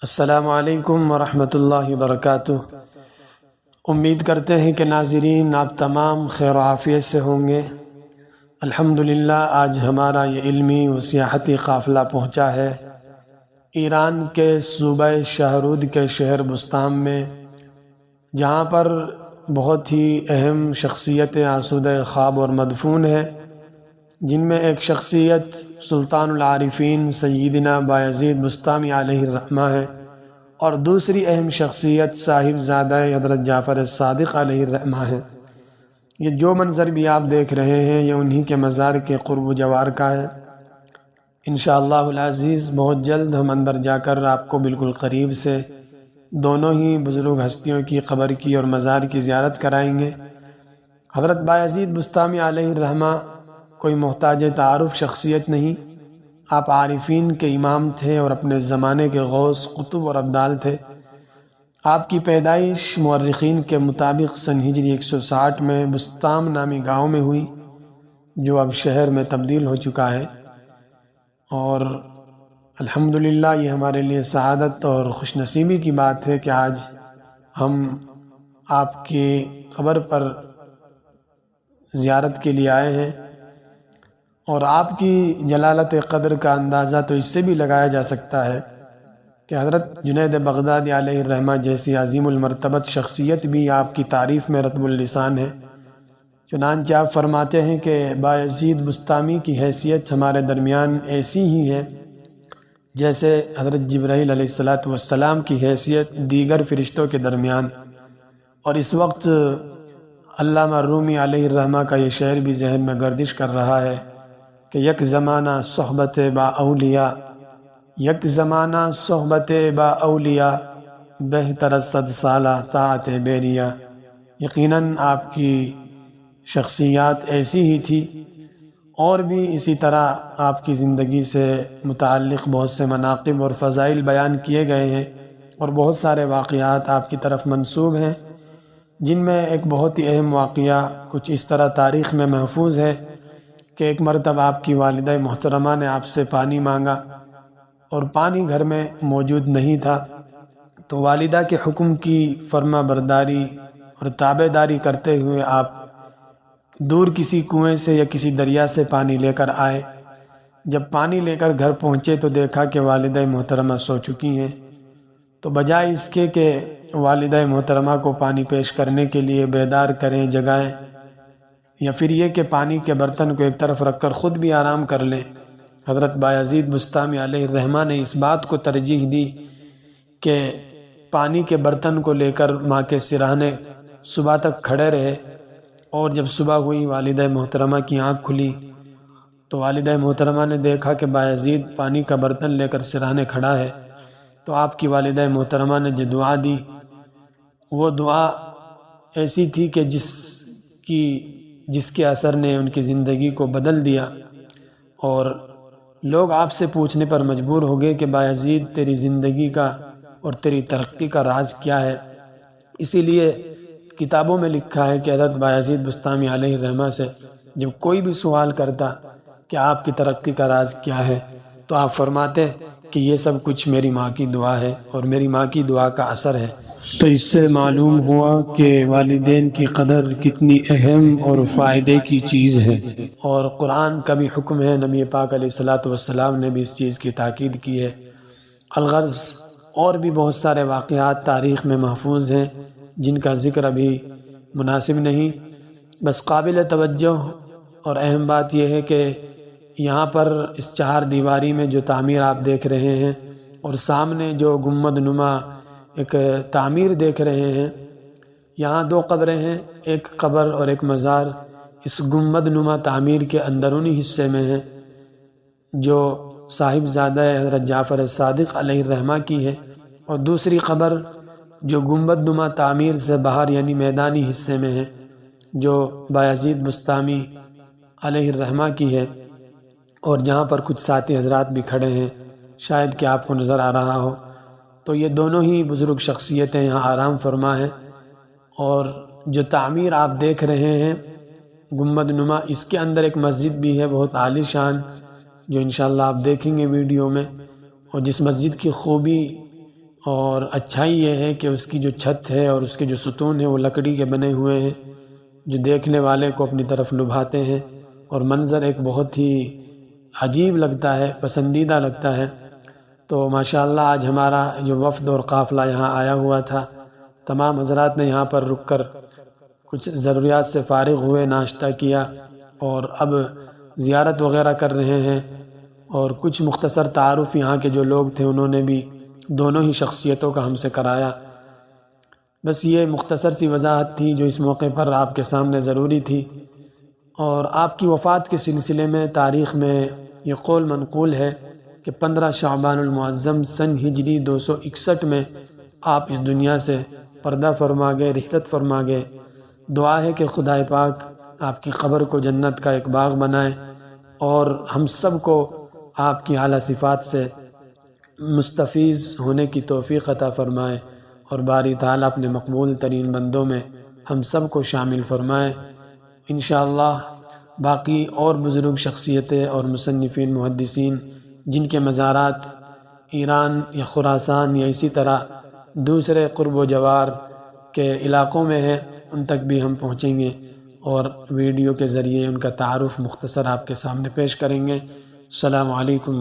السلام علیکم ورحمۃ اللہ وبرکاتہ۔ امید کرتے ہیں کہ ناظرین آپ تمام خیر و عافیت سے ہوں گے۔ الحمدللہ آج ہمارا یہ علمی و سیاحتی قافلہ پہنچا ہے ایران کے صوبہ شاہرود کے شہر بستان میں، جہاں پر بہت ہی اہم شخصیتیں آسودہ خواب اور مدفون ہے، جن میں ایک شخصیت سلطان العارفین سیدنا بایزید بسطامی علیہ الرحمہ ہے، اور دوسری اہم شخصیت صاحب زادہ حضرت جعفر صادق علیہ الرحمہ ہے۔ یہ جو منظر بھی آپ دیکھ رہے ہیں یہ انہی کے مزار کے قرب و جوار کا ہے۔ انشاءاللہ العزیز بہت جلد ہم اندر جا کر آپ کو بالکل قریب سے دونوں ہی بزرگ ہستیوں کی قبر کی اور مزار کی زیارت کرائیں گے۔ حضرت بایزید بسطامی علیہ الرحمہ کوئی محتاج تعارف شخصیت نہیں، آپ عارفین کے امام تھے اور اپنے زمانے کے غوث قطب اور ابدال تھے۔ آپ کی پیدائش مورخین کے مطابق سن ہجری 160 میں بستام نامی گاؤں میں ہوئی، جو اب شہر میں تبدیل ہو چکا ہے، اور الحمدللہ یہ ہمارے لیے سعادت اور خوش نصیبی کی بات ہے کہ آج ہم آپ کی قبر پر زیارت کے لیے آئے ہیں، اور آپ کی جلالت قدر کا اندازہ تو اس سے بھی لگایا جا سکتا ہے کہ حضرت جنید بغدادی علیہ الرحمہ جیسی عظیم المرتبت شخصیت بھی آپ کی تعریف میں رطب اللسان ہے۔ چنانچہ آپ فرماتے ہیں کہ بایزید بسطامی کی حیثیت ہمارے درمیان ایسی ہی ہے جیسے حضرت جبرائیل علیہ السلام کی حیثیت دیگر فرشتوں کے درمیان۔ اور اس وقت علامہ رومی علیہ الرحمہ کا یہ شعر بھی ذہن میں گردش کر رہا ہے کہ یک زمانہ صحبت با اولیاء، یک زمانہ صحبت با اولیاء، بہتر از 100 سالہ طاعت بیریا۔ یقیناً آپ کی شخصیات ایسی ہی تھی، اور بھی اسی طرح آپ کی زندگی سے متعلق بہت سے مناقب اور فضائل بیان کیے گئے ہیں، اور بہت سارے واقعات آپ کی طرف منسوب ہیں، جن میں ایک بہت ہی اہم واقعہ کچھ اس طرح تاریخ میں محفوظ ہے کہ ایک مرتبہ آپ کی والدہ محترمہ نے آپ سے پانی مانگا، اور پانی گھر میں موجود نہیں تھا، تو والدہ کے حکم کی فرما برداری اور تابع داری کرتے ہوئے آپ دور کسی کنویں سے یا کسی دریا سے پانی لے کر آئے۔ جب پانی لے کر گھر پہنچے تو دیکھا کہ والدہ محترمہ سو چکی ہیں، تو بجائے اس کے کہ والدہ محترمہ کو پانی پیش کرنے کے لیے بیدار کریں، جگائیں، یا پھر یہ کہ پانی کے برتن کو ایک طرف رکھ کر خود بھی آرام کر لیں، حضرت بایزید بسطامی علیہ الرحمہ نے اس بات کو ترجیح دی کہ پانی کے برتن کو لے کر ماں کے سرہانے صبح تک کھڑے رہے، اور جب صبح ہوئی والدہ محترمہ کی آنکھ کھلی تو والدہ محترمہ نے دیکھا کہ بایزید پانی کا برتن لے کر سرہانے کھڑا ہے، تو آپ کی والدہ محترمہ نے جو دعا دی وہ دعا ایسی تھی کہ جس کے اثر نے ان کی زندگی کو بدل دیا، اور لوگ آپ سے پوچھنے پر مجبور ہو گئے کہ بایزید تیری زندگی کا اور تیری ترقی کا راز کیا ہے۔ اسی لیے کتابوں میں لکھا ہے کہ حضرت بایزید بسطامی علیہ الرحمہ سے جب کوئی بھی سوال کرتا کہ آپ کی ترقی کا راز کیا ہے تو آپ فرماتے کہ یہ سب کچھ میری ماں کی دعا ہے اور میری ماں کی دعا کا اثر ہے۔ تو اس سے معلوم ہوا کہ والدین کی قدر کتنی اہم اور فائدے کی چیز ہے، اور قرآن کا بھی حکم ہے، نبی پاک علیہ السلام نے بھی اس چیز کی تاکید کی ہے۔ الغرض اور بھی بہت سارے واقعات تاریخ میں محفوظ ہیں جن کا ذکر ابھی مناسب نہیں، بس قابل توجہ اور اہم بات یہ ہے کہ یہاں پر اس چہار دیواری میں جو تعمیر آپ دیکھ رہے ہیں، اور سامنے جو گنبد نما ایک تعمیر دیکھ رہے ہیں، یہاں دو قبریں ہیں، ایک قبر اور ایک مزار اس گنبد نما تعمیر کے اندرونی حصے میں ہیں، جو صاحب زادہ حضرت جعفر صادق علیہ الرحمہ کی ہے، اور دوسری قبر جو گنبد نما تعمیر سے باہر یعنی میدانی حصے میں ہے، جو بایزید بسطامی علیہ الرحمہ کی ہے، اور جہاں پر کچھ ساتھی حضرات بھی کھڑے ہیں، شاید کہ آپ کو نظر آ رہا ہو۔ تو یہ دونوں ہی بزرگ شخصیتیں یہاں آرام فرما ہیں، اور جو تعمیر آپ دیکھ رہے ہیں گنبد نما، اس کے اندر ایک مسجد بھی ہے بہت عالی شان، جو انشاءاللہ آپ دیکھیں گے ویڈیو میں، اور جس مسجد کی خوبی اور اچھائی یہ ہے کہ اس کی جو چھت ہے اور اس کے جو ستون ہیں وہ لکڑی کے بنے ہوئے ہیں، جو دیکھنے والے کو اپنی طرف لبھاتے ہیں، اور منظر ایک بہت ہی عجیب لگتا ہے، پسندیدہ لگتا ہے۔ تو ماشاءاللہ آج ہمارا جو وفد اور قافلہ یہاں آیا ہوا تھا، تمام حضرات نے یہاں پر رک کر کچھ ضروریات سے فارغ ہوئے، ناشتہ کیا، اور اب زیارت وغیرہ کر رہے ہیں۔ اور کچھ مختصر تعارف یہاں کے جو لوگ تھے انہوں نے بھی دونوں ہی شخصیتوں کا ہم سے کرایا۔ بس یہ مختصر سی وضاحت تھی جو اس موقع پر آپ کے سامنے ضروری تھی۔ اور آپ کی وفات کے سلسلے میں تاریخ میں یہ قول منقول ہے کہ 15 شعبان المعظم سن ہجری 261 میں آپ اس دنیا سے پردہ فرما گئے، رحلت فرما گئے۔ دعا ہے کہ خدائے پاک آپ کی قبر کو جنت کا ایک باغ بنائے، اور ہم سب کو آپ کی اعلیٰ صفات سے مستفیض ہونے کی توفیق عطا فرمائے، اور باری تعالیٰ اپنے مقبول ترین بندوں میں ہم سب کو شامل فرمائے۔ انشاءاللہ باقی اور بزرگ شخصیتیں اور مصنفین محدثین جن کے مزارات ایران یا خراسان یا اسی طرح دوسرے قرب و جوار کے علاقوں میں ہیں، ان تک بھی ہم پہنچیں گے اور ویڈیو کے ذریعے ان کا تعارف مختصر آپ کے سامنے پیش کریں گے۔ السلام علیکم۔